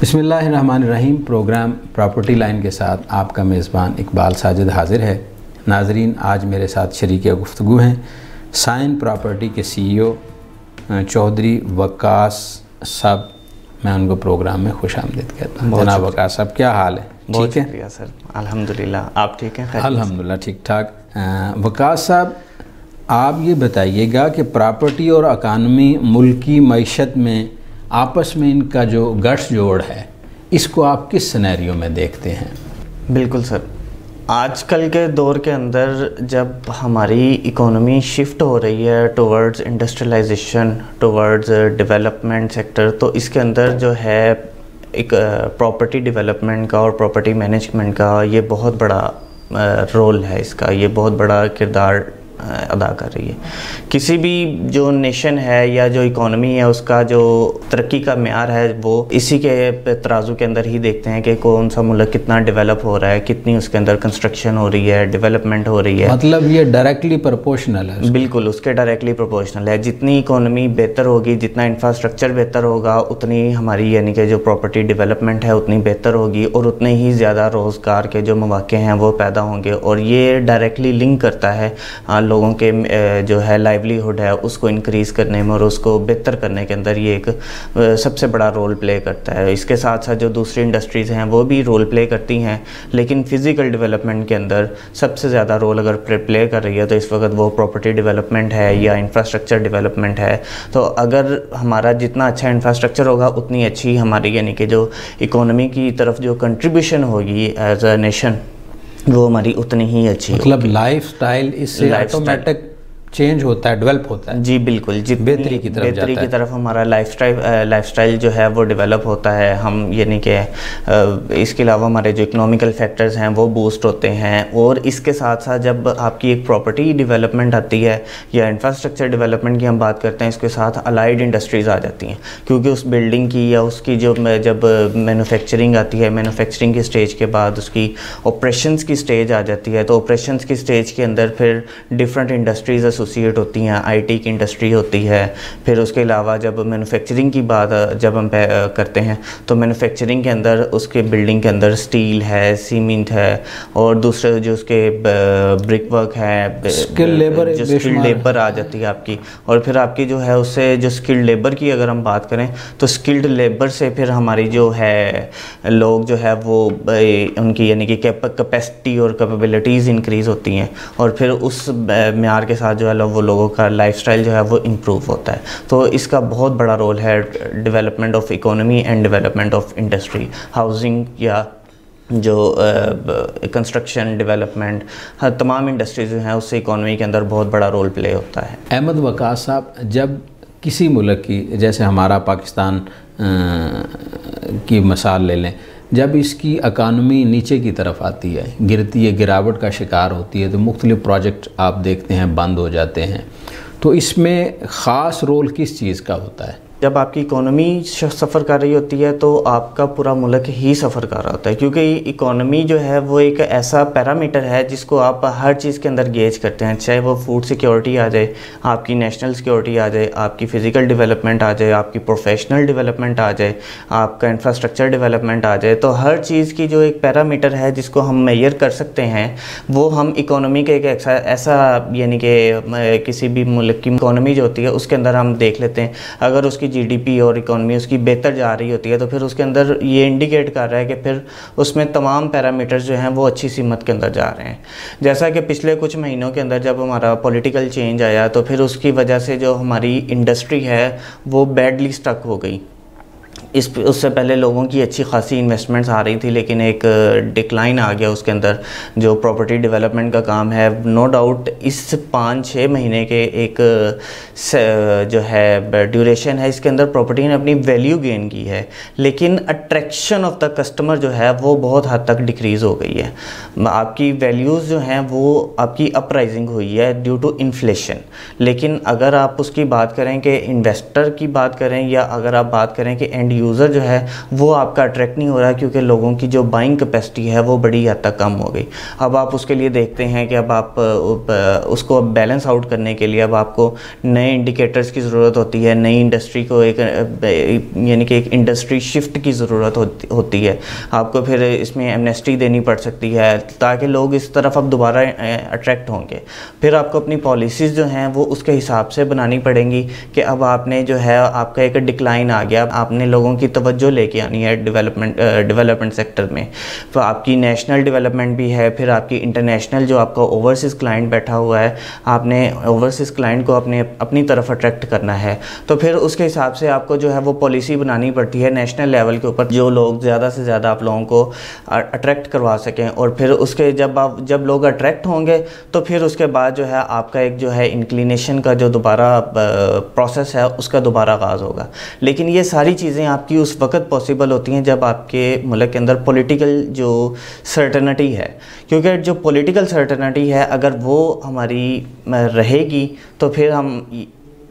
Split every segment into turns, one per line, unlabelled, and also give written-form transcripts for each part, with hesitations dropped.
बिस्मिल्लाहिर्रहमानिर्रहीम। Programme property line के साथ आपका मेज़बान इकबाल साजिद हाज़िर है। नाजरीन, आज मेरे साथ शरीक गुफ्तगू हैं साइन प्रॉपर्टी के CEO चौधरी वकास साहब। मैं उनको प्रोग्राम में खुश आमदीद कहता हूँ। जनाब वकास साहब, क्या हाल है?
बहुत शुक्रिया सर, अल्हम्दुलिल्लाह। आप ठीक हैं?
अल्हम्दुलिल्लाह ठीक ठाक। वकास साहब, आप ये बताइएगा कि प्रॉपर्टी और इकानमी मुल्क की मईशत में आपस में इनका जो गठजोड़ है, इसको आप किस सिनेरियो में देखते हैं?
बिल्कुल सर, आजकल के दौर के अंदर जब हमारी इकोनॉमी शिफ्ट हो रही है towards industrialization, towards development sector, तो इसके अंदर जो है एक प्रॉपर्टी डेवलपमेंट का और प्रॉपर्टी मैनेजमेंट का ये बहुत बड़ा रोल है। इसका ये बहुत बड़ा किरदार अदा कर रही है। किसी भी जो नेशन है या जो इकोनॉमी है, उसका जो तरक्की का मेयार है वो इसी के तराजू के अंदर ही देखते हैं कि कौन सा मुल्क कितना डेवलप हो रहा है, कितनी उसके अंदर कंस्ट्रक्शन हो रही है, डेवलपमेंट हो रही है।
मतलब ये डायरेक्टली प्रोपोर्शनल है?
बिल्कुल, उसके डायरेक्टली प्रोपोर्शनल है। जितनी इकोनॉमी बेहतर होगी, जितना इंफ्रास्ट्रक्चर बेहतर होगा, उतनी हमारी यानी कि जो प्रॉपर्टी डेवलपमेंट है उतनी बेहतर होगी और उतने ही ज़्यादा रोज़गार के जो मौके हैं वो पैदा होंगे। और ये डायरेक्टली लिंक करता है लोगों के जो है लाइवलीहुड है उसको इंक्रीज़ करने में और उसको बेहतर करने के अंदर ये एक सबसे बड़ा रोल प्ले करता है। इसके साथ साथ जो दूसरी इंडस्ट्रीज़ हैं वो भी रोल प्ले करती हैं, लेकिन फ़िज़िकल डेवलपमेंट के अंदर सबसे ज़्यादा रोल अगर प्ले कर रही है तो इस वक्त वो प्रॉपर्टी डेवलपमेंट है या इंफ्रास्ट्रक्चर डेवलपमेंट है। तो अगर हमारा जितना अच्छा इंफ्रास्ट्रक्चर होगा उतनी अच्छी हमारी यानी कि जो इकोनॉमी की तरफ जो कंट्रीब्यूशन होगी एज अ नेशन, वो हमारी उतनी ही अच्छी।
मतलब लाइफ स्टाइल इससे ऑटोमेटिक चेंज होता है, डेवलप होता है।
जी बिल्कुल, जितनी
बेहतरी की तरफ
हमारा लाइफस्टाइल जो है वो डेवलप होता है। हम यानी कि इसके अलावा हमारे जो इकोनॉमिकल फैक्टर्स हैं वो बूस्ट होते हैं। और इसके साथ साथ जब आपकी एक प्रॉपर्टी डेवलपमेंट आती है या इंफ्रास्ट्रक्चर डेवलपमेंट की हम बात करते हैं, इसके साथ अलाइड इंडस्ट्रीज़ आ जाती हैं, क्योंकि उस बिल्डिंग की या उसकी जो जब मैन्युफैक्चरिंग आती है, मैन्युफैक्चरिंग की स्टेज के बाद उसकी ऑपरेशंस की स्टेज आ जाती है। तो ऑपरेशंस की स्टेज के अंदर फिर डिफरेंट इंडस्ट्रीज़ एसोसिएट होती हैं। आईटी की इंडस्ट्री होती है। फिर उसके अलावा जब मैन्युफैक्चरिंग की बात जब हम करते हैं तो मैन्युफैक्चरिंग के अंदर उसके बिल्डिंग के अंदर स्टील है, सीमेंट है और दूसरे जो उसके ब्रिक वर्क है,
स्किल्ड लेबर
आ जाती है आपकी। और फिर आपकी जो है उससे जो स्किल्ड लेबर की अगर हम बात करें तो स्किल्ड लेबर से फिर हमारी जो है लोग जो है वो उनकी यानी कि कैपेसिटी और कैपेबिलिटीज़ इंक्रीज़ होती हैं और फिर उस मेयार के साथ जो है वो लोगों का लाइफस्टाइल जो है वो इम्प्रूव होता है। तो इसका बहुत बड़ा रोल है development of economy and development of industry, housing या जो कंस्ट्रक्शन डेवलपमेंट, हर तमाम इंडस्ट्रीज जो हैं उससे इकोनॉमी के अंदर बहुत बड़ा रोल प्ले होता है।
अहमद वकास साहब, जब किसी मुल्क की, जैसे हमारा पाकिस्तान की मिसाल ले लें, जब इसकी इकानमी नीचे की तरफ आती है, गिरती है, गिरावट का शिकार होती है, तो मुख्तलिफ प्रोजेक्ट आप देखते हैं बंद हो जाते हैं। तो इसमें ख़ास रोल किस चीज़ का होता है?
जब आपकी इकोनॉमी सफ़र कर रही होती है तो आपका पूरा मुल्क ही सफ़र कर रहा होता है, क्योंकि इकोनॉमी जो है वो एक ऐसा पैरामीटर है जिसको आप हर चीज़ के अंदर गेज करते हैं। चाहे वो फूड सिक्योरिटी आ जाए, आपकी नेशनल सिक्योरिटी आ जाए, आपकी फ़िज़िकल डेवलपमेंट आ जाए, आपकी प्रोफेशनल डेवलपमेंट आ जाए, आपका इंफ्रास्ट्रक्चर डेवलपमेंट आ जाए। तो हर चीज़ की जो एक पैरामीटर है जिसको हम मेजर कर सकते हैं, वो हम इकोनॉमी के एक ऐसा यानी कि किसी भी मुल्क की इकोनॉमी जो होती है उसके अंदर हम देख लेते हैं। अगर उसकी जीडीपी और इकोनॉमी उसकी बेहतर जा रही होती है तो फिर उसके अंदर ये इंडिकेट कर रहा है कि फिर उसमें तमाम पैरामीटर्स जो हैं वो अच्छी सीमत के अंदर जा रहे हैं। जैसा कि पिछले कुछ महीनों के अंदर जब हमारा पॉलिटिकल चेंज आया तो फिर उसकी वजह से जो हमारी इंडस्ट्री है वो बैडली स्टक हो गई। उससे पहले लोगों की अच्छी खासी इन्वेस्टमेंट्स आ रही थी, लेकिन एक डिक्लाइन आ गया उसके अंदर जो प्रॉपर्टी डेवलपमेंट का काम है। नो डाउट इस 5-6 महीने के एक जो है ड्यूरेशन है, इसके अंदर प्रॉपर्टी ने अपनी वैल्यू गेन की है, लेकिन अट्रैक्शन ऑफ द कस्टमर जो है वो बहुत हद तक डिक्रीज़ हो गई है। आपकी वैल्यूज़ जो हैं वो आपकी अपराइजिंग हुई है ड्यू टू इन्फ्लेशन। लेकिन अगर आप उसकी बात करें कि इन्वेस्टर की बात करें या अगर आप बात करें कि एंड यूज़र जो है वो आपका अट्रैक्ट नहीं हो रहा, क्योंकि लोगों की जो बाइंग कैपेसिटी है वो बड़ी हद तक कम हो गई। अब आप उसके लिए देखते हैं कि अब आप उसको बैलेंस आउट करने के लिए अब आपको नए इंडिकेटर्स की ज़रूरत होती है, नई इंडस्ट्री को एक यानी कि एक इंडस्ट्री शिफ्ट की ज़रूरत होती है। आपको फिर इसमें एमनेस्टी देनी पड़ सकती है ताकि लोग इस तरफ अब दोबारा अट्रैक्ट होंगे। फिर आपको अपनी पॉलिसीज़ जो हैं वो उसके हिसाब से बनानी पड़ेंगी कि अब आपने जो है आपका एक डिक्लाइन आ गया, आपने लोगों की तवज्जो लेके आनी है डेवलपमेंट सेक्टर में। तो आपकी नेशनल डेवलपमेंट भी है, फिर आपकी इंटरनेशनल जो आपका ओवरसीज़ क्लाइंट बैठा हुआ है, आपने ओवरसीज़ क्लाइंट को अपनी तरफ अट्रैक्ट करना है। तो फिर उसके हिसाब से आपको जो है वो पॉलिसी बनानी पड़ती है नेशनल लेवल के ऊपर, जो लोग ज़्यादा से ज़्यादा आप लोगों को अट्रैक्ट करवा सकें। और फिर उसके जब लोग अट्रैक्ट होंगे तो फिर उसके बाद जो है आपका एक जो है इंक्लिनेशन का जो दोबारा प्रोसेस है उसका दोबारा आगाज़ होगा। लेकिन ये सारी चीज़ें आपकी उस वक्त पॉसिबल होती हैं जब आपके मुल्क के अंदर पॉलिटिकल जो सर्टेनिटी है, क्योंकि जो पॉलिटिकल सर्टेनिटी है अगर वो हमारी रहेगी तो फिर हम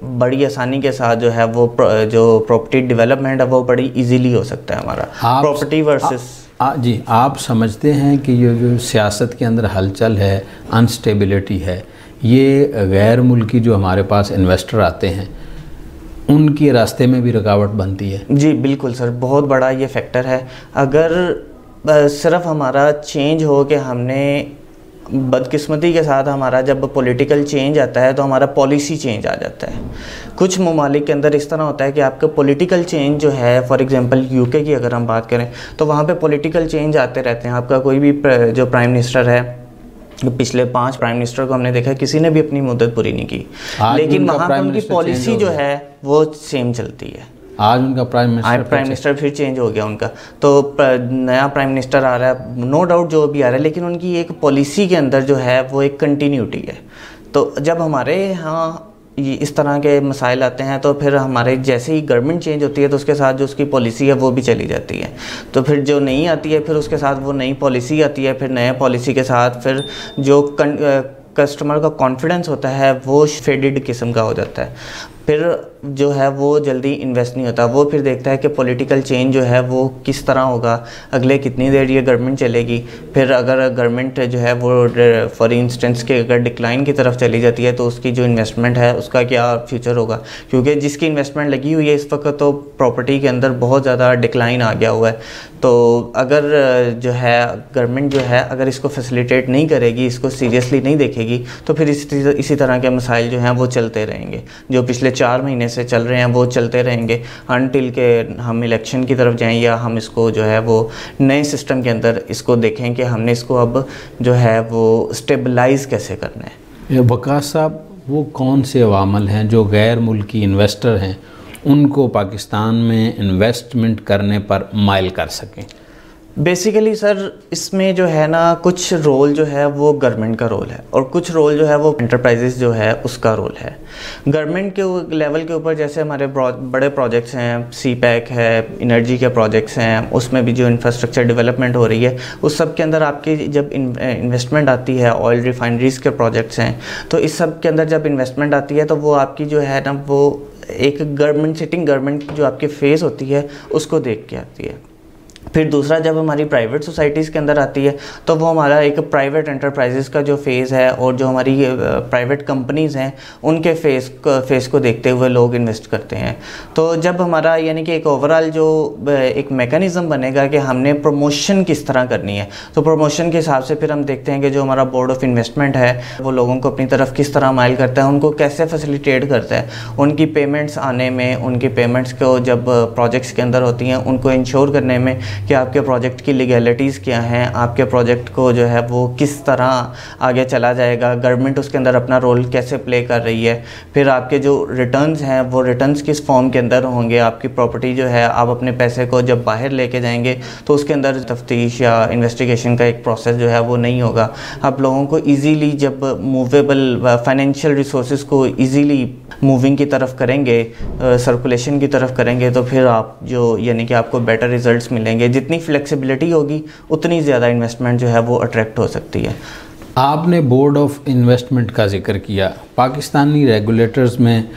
बड़ी आसानी के साथ जो है वो जो प्रॉपर्टी डेवलपमेंट है वो बड़ी इजीली हो सकता है हमारा प्रॉपर्टी वर्सेस।
जी, आप समझते हैं कि ये जो सियासत के अंदर हलचल है, अनस्टेबिलिटी है, ये गैर मुल्की जो हमारे पास इन्वेस्टर आते हैं उनके रास्ते में भी रुकावट बनती है?
जी बिल्कुल सर, बहुत बड़ा ये फैक्टर है। अगर सिर्फ हमारा चेंज हो कि हमने बदकिस्मती के साथ हमारा जब पॉलिटिकल चेंज आता है तो हमारा पॉलिसी चेंज आ जाता है। कुछ ममालिक के अंदर इस तरह होता है कि आपका पॉलिटिकल चेंज जो है, फॉर एग्जांपल यूके की अगर हम बात करें तो वहाँ पे पॉलिटिकल चेंज आते रहते हैं। आपका कोई भी जो प्राइम मिनिस्टर है, पिछले 5 प्राइम मिनिस्टर को हमने देखा किसी ने भी अपनी मुद्दत पूरी नहीं की, लेकिन वहाँ पर उनकी पॉलिसी जो है वो सेम चलती है।
आज उनका प्राइम मिनिस्टर
फिर चेंज हो गया उनका, तो नया प्राइम मिनिस्टर आ रहा है, नो डाउट जो भी आ रहा है, लेकिन उनकी एक पॉलिसी के अंदर जो है वो एक कंटिन्यूटी है। तो जब हमारे यहाँ इस तरह के मसाइल आते हैं तो फिर हमारे जैसे ही गवर्नमेंट चेंज होती है तो उसके साथ जो उसकी पॉलिसी है वो भी चली जाती है। तो फिर जो नहीं आती है फिर उसके साथ वो नई पॉलिसी आती है, फिर नए पॉलिसी के साथ फिर जो कस्टमर का कॉन्फिडेंस होता है वो फेडेड किस्म का हो जाता है। फिर जो है वो जल्दी इन्वेस्ट नहीं होता, वो फिर देखता है कि पॉलिटिकल चेंज जो है वो किस तरह होगा, अगले कितनी देर ये गवर्नमेंट चलेगी। फिर अगर गवर्नमेंट जो है वो फॉर इंस्टेंस के अगर डिक्लाइन की तरफ चली जाती है तो उसकी जो इन्वेस्टमेंट है उसका क्या फ्यूचर होगा, क्योंकि जिसकी इन्वेस्टमेंट लगी हुई है इस वक्त तो प्रॉपर्टी के अंदर बहुत ज़्यादा डिक्लाइन आ गया हुआ है। तो अगर जो है गवर्नमेंट जो है अगर इसको फैसिलिटेट नहीं करेगी, इसको सीरियसली नहीं देखेगी तो फिर इसी तरह के मसाइल जो हैं वो चलते रहेंगे, जो पिछले 4 महीने से चल रहे हैं वो चलते रहेंगे अनटिल के हम इलेक्शन की तरफ जाएं या हम इसको जो है वो नए सिस्टम के अंदर इसको देखें कि हमने इसको अब जो है वो स्टेबलाइज कैसे करना है।
वकास साहब, वो कौन से अवामल हैं जो गैर मुल्की इन्वेस्टर हैं उनको पाकिस्तान में इन्वेस्टमेंट करने पर माइल कर सकें?
बेसिकली सर इसमें जो है ना कुछ रोल जो है वो गवर्नमेंट का रोल है और कुछ रोल जो है वो एंटरप्राइजेस जो है उसका रोल है। गवर्नमेंट के लेवल के ऊपर जैसे हमारे बड़े प्रोजेक्ट्स हैं, सीपैक है, एनर्जी के प्रोजेक्ट्स हैं, उसमें भी जो इंफ्रास्ट्रक्चर डेवलपमेंट हो रही है उस सब के अंदर आपकी जब इन्वेस्टमेंट आती है, ऑयल रिफाइनरीज के प्रोजेक्ट्स हैं, तो इस सब के अंदर जब इन्वेस्टमेंट आती है तो वो आपकी जो है ना वो एक सिटिंग गवर्नमेंट जो आपकी फेस होती है उसको देख के आती है। फिर दूसरा जब हमारी प्राइवेट सोसाइटीज़ के अंदर आती है तो वो हमारा एक प्राइवेट एंटरप्राइजेस का जो फेज़ है और जो हमारी प्राइवेट कंपनीज़ हैं उनके फेस को देखते हुए लोग इन्वेस्ट करते हैं। तो जब हमारा यानी कि एक ओवरऑल जो एक मेकनिज़म बनेगा कि हमने प्रमोशन किस तरह करनी है, तो प्रमोशन के हिसाब से फिर हम देखते हैं कि जो हमारा बोर्ड ऑफ इन्वेस्टमेंट है वो लोगों को अपनी तरफ किस तरह माइल करता है, उनको कैसे फैसिलिटेट करता है, उनकी पेमेंट्स आने में, उनकी पेमेंट्स को जब प्रोजेक्ट्स के अंदर होती हैं उनको इंश्योर करने में कि आपके प्रोजेक्ट की लीगैलिटीज़ क्या हैं, आपके प्रोजेक्ट को जो है वो किस तरह आगे चला जाएगा, गवर्नमेंट उसके अंदर अपना रोल कैसे प्ले कर रही है। फिर आपके जो रिटर्न्स हैं वो रिटर्न्स किस फॉर्म के अंदर होंगे, आपकी प्रॉपर्टी जो है आप अपने पैसे को जब बाहर लेके जाएंगे तो उसके अंदर तफ्तीश या इन्वेस्टिगेशन का एक प्रोसेस जो है वो नहीं होगा। आप लोगों को ईज़ीली जब मूवेबल फाइनेंशियल रिसोर्स को ईज़ीली मूविंग की तरफ करेंगे, सर्कुलेशन की तरफ करेंगे, तो फिर आप जो यानी कि आपको बेटर रिजल्ट्स मिलेंगे। जितनी फ्लेक्सिबिलिटी होगी उतनी ज़्यादा इन्वेस्टमेंट जो है वो अट्रैक्ट हो सकती है।
आपने बोर्ड ऑफ इन्वेस्टमेंट का जिक्र किया, पाकिस्तानी रेगुलेटर्स में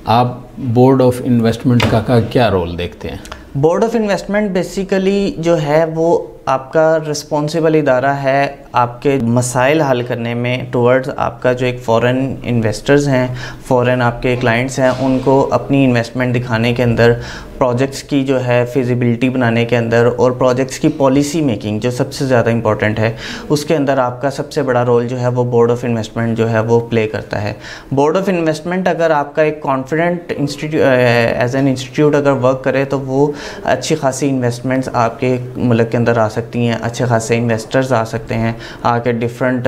आप बोर्ड ऑफ इन्वेस्टमेंट का क्या रोल देखते हैं?
बोर्ड ऑफ इन्वेस्टमेंट बेसिकली जो है वो आपका रिस्पॉन्सिबल इदारा है आपके मसाइल हल करने में टुवर्ड्स आपका जो एक फ़ॉरेन इन्वेस्टर्स हैं, फ़ॉरेन आपके क्लाइंट्स हैं, उनको अपनी इन्वेस्टमेंट दिखाने के अंदर, प्रोजेक्ट्स की जो है फिजिबिलिटी बनाने के अंदर और प्रोजेक्ट्स की पॉलिसी मेकिंग जो सबसे ज़्यादा इंपॉर्टेंट है, उसके अंदर आपका सबसे बड़ा रोल जो है वो बोर्ड ऑफ इन्वेस्टमेंट जो है वो प्ले करता है। बोर्ड ऑफ इन्वेस्टमेंट अगर आपका एक confident institute as an institute अगर वर्क करे तो वो अच्छी खासी इन्वेस्टमेंट्स आपके मुल्क के अंदर आ सकती हैं, अच्छे खासे इन्वेस्टर्स आ सकते हैं, आके डिफरेंट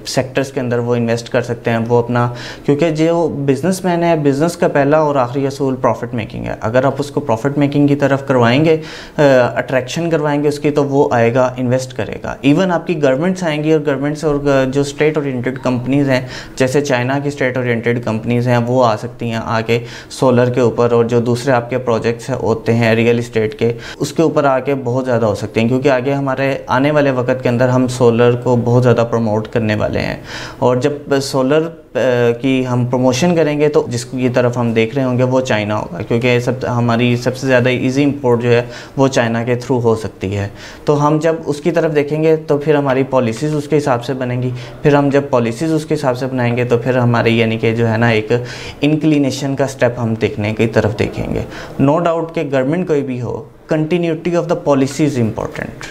सेक्टर्स के अंदर वो इन्वेस्ट कर सकते हैं। वो अपना, क्योंकि जो बिजनेसमैन है, बिज़नेस का पहला और आखिरी असूल प्रॉफिट मेकिंग है। अगर आप उसको प्रॉफिट मेकिंग की तरफ करवाएंगे, अट्रैक्शन करवाएंगे उसकी, तो वो आएगा, इन्वेस्ट करेगा। इवन आपकी गवर्नमेंट्स आएंगी और गवर्नमेंट्स और जो स्टेट ओरिएंटेड कंपनीज़ हैं, जैसे चाइना की स्टेट ओरिएंटेड कंपनीज़ हैं, वो आ सकती हैं आके सोलर के ऊपर, और जो दूसरे आपके प्रोजेक्ट्स होते हैं रियल इस्टेट के, उसके ऊपर आके बहुत ज़्यादा हो सकते हैं। क्योंकि आगे हमारे आने वाले वक्त के अंदर हम सोलर को बहुत ज़्यादा प्रमोट करने वाले हैं, और जब सोलर की हम प्रमोशन करेंगे तो जिसको की तरफ हम देख रहे होंगे वो चाइना होगा, क्योंकि सब हमारी सबसे ज़्यादा इजी इंपोर्ट जो है वो चाइना के थ्रू हो सकती है। तो हम जब उसकी तरफ देखेंगे तो फिर हमारी पॉलिसीज़ उसके हिसाब से बनेंगी, फिर हम जब पॉलिसीज़ उसके हिसाब से बनाएंगे तो फिर हमारी यानी कि जो है ना एक इंक्लिनेशन का स्टेप हम देखने की तरफ देखेंगे। नो डाउट कि गवर्नमेंट कोई भी हो, continuity of the policy is important.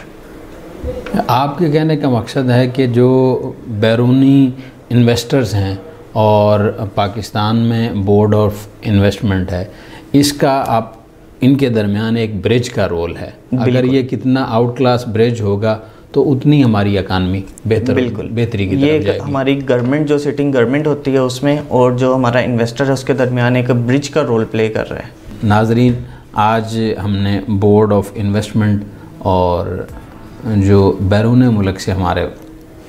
आपके कहने का मकसद है कि जो बैरूनी इन्वेस्टर्स हैं और पाकिस्तान में बोर्ड ऑफ इन्वेस्टमेंट है, इसका आप इनके दरमियान एक ब्रिज का रोल है। अगर ये कितना आउट क्लास ब्रिज होगा तो उतनी हमारी इकानमी बेहतरी की तरफ जाएगी।
हमारी गवर्नमेंट जो सिटिंग गवर्नमेंट होती है उसमें और जो हमारा इन्वेस्टर है उसके दरमियान एक ब्रिज का रोल प्ले कर रहा है।
नाजरीन, आज हमने बोर्ड ऑफ इन्वेस्टमेंट और जो बैरून मुल्क से हमारे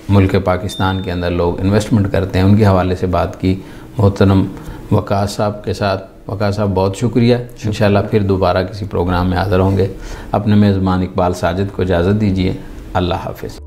मुल्क पाकिस्तान के अंदर लोग इन्वेस्टमेंट करते हैं उनके हवाले से बात की मोहतरम वकास साहब के साथ। वकास साहब बहुत शुक्रिया। इंशाल्लाह फिर दोबारा किसी प्रोग्राम में हाज़िर होंगे। अपने मेज़बान इकबाल साजिद को इजाज़त दीजिए। अल्लाह हाफ़िज़।